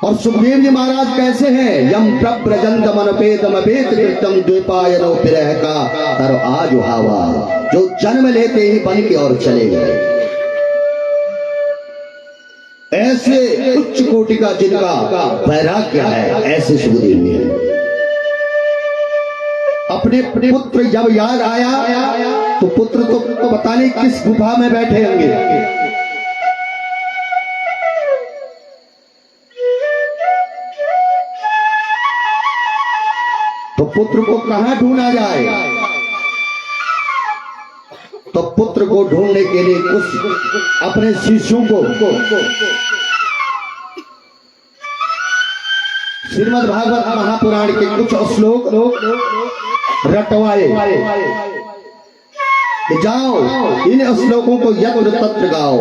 और सुखदेव जी महाराज कैसे हैं? यम प्रव्रजंतम अनपेतम अपेत कृतम द्वीपायनो विरह का तर आज हावा, जो जन्म लेते ही बन के और चले गए। ऐसे उच्च कोटि का जिनका वैराग्य है, ऐसे सुखदेव जी हैं। अपने पुत्र जब याद आया तो पुत्र तो पता नहीं किस गुफा में बैठे होंगे। तो पुत्र को कहां ढूंढा जाए? तो पुत्र को ढूंढने के लिए कुछ अपने शिष्यों को श्रीमद् भागवत महापुराण के कुछ श्लोक रटवाए कि जाओ इन श्लोकों को यत्र तत्र गाओ।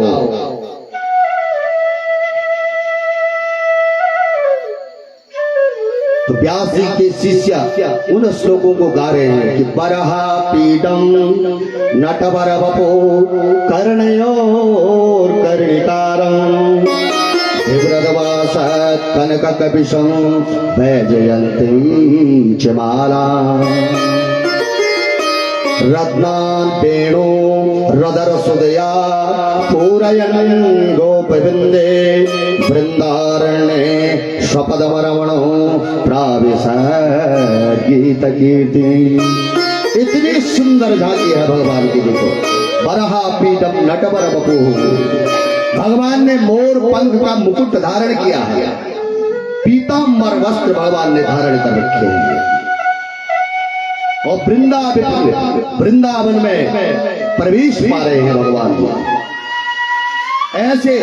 तो व्यास जी के शिष्य उन श्लोकों को गा रहे हैं कि बरहा पीडम नटवर वपो कर्णयोर कर्णिकारं विव्रतवासत् कनक कपिशं वैजयन्तीं च मालां रत्नान् वेणु रदर सुदया पूरयन् गोपविन्दे वृन्दारण्ये स्वपदमरमणो प्राविशत् गीत कीर्ति। इतनी सुंदर झांकी है भगवान की। देखो, बरहा पीठम नटवर बपू, भगवान ने मोर पंख का मुकुट धारण किया है, पीतांबर वस्त्र भगवान ने धारण कर रखे हैं और वृंदावन में प्रवेश पा रहे हैं भगवान जी। ऐसे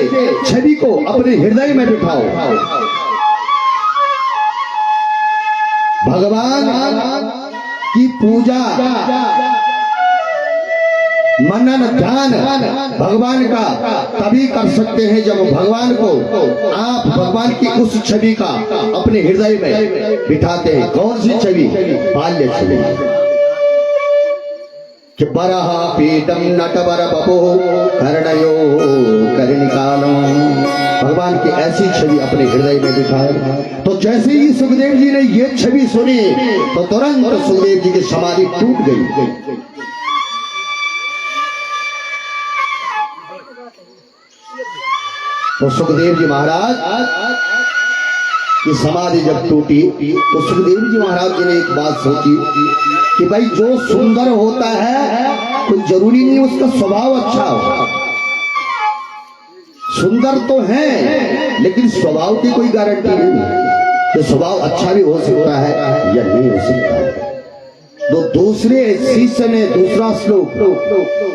छवि को अपने हृदय में बिठाओ। भगवान की पूजा मनन ध्यान भगवान का तभी कर सकते हैं जब भगवान को आप भगवान की उस छवि का अपने हृदय में बिठाते हैं। कौन सी छवि? बाल्य छवि। कि बरहा पीठम नटवर बपो कर्णयो कर्णिकालो, भगवान की ऐसी छवि अपने हृदय में बिठाए। तो जैसे ही सुखदेव जी ने ये छवि सुनी तो तुरंत सुखदेव जी की समाधि टूट गई। तो सुखदेव जी महाराज की समाधि जब टूटी तो सुखदेव जी महाराज जी ने एक बात सोची कि भाई जो सुंदर होता है तो जरूरी नहीं उसका स्वभाव अच्छा हो। सुंदर तो है लेकिन स्वभाव की कोई गारंटी नहीं कि स्वभाव अच्छा भी हो सकता है या नहीं हो सकता है। तो दूसरे शिष्य ने दूसरा श्लोक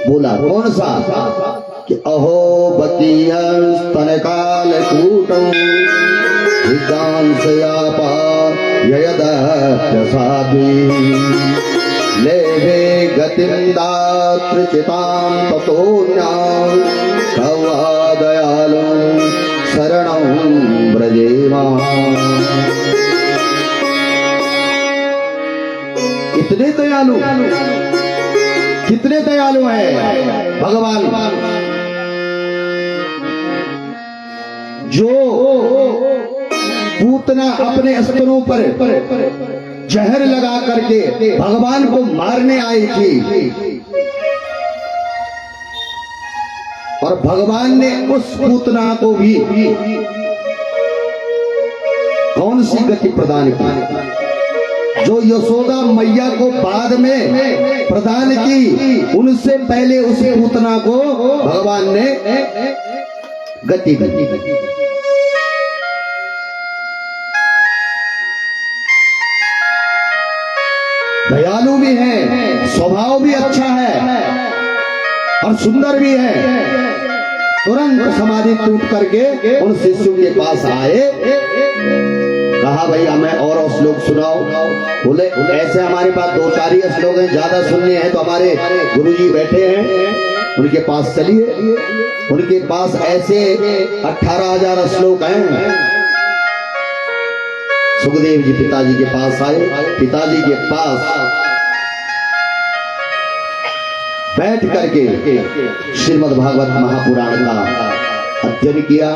बोला, कौन सा? कि अहो बतीयस्तन काल कूटं विद्वांसयापा ययदप्यसाद्वी लेभे गतिं चितां ततोऽन्यां तवा दयालुं शरणं व्रजेमा। इतने दयालु, कितने दयालु हैं भगवान, जो पूतना अपने स्तनों पर जहर लगा करके भगवान को मारने आई थी और भगवान ने उस पूतना को भी कौन सी गति प्रदान की? जो यशोदा मैया को बाद में प्रदान की, उनसे पहले उस पूतना को भगवान ने गति दी। दयालु भी है, स्वभाव भी अच्छा है और सुंदर भी है। तुरंत समाधि टूट करके उन शिष्यों के पास आए, कहा भाई हमें और श्लोक सुनाओ। बोले ऐसे हमारे पास 2-4 ही श्लोक हैं, ज्यादा सुनने हैं तो हमारे गुरुजी बैठे हैं उनके पास चलिए। उनके पास ऐसे 18,000 श्लोक हैं। सुखदेव जी पिताजी के पास आए, पिताजी के पास बैठ करके श्रीमद् भागवत महापुराण का अध्ययन किया।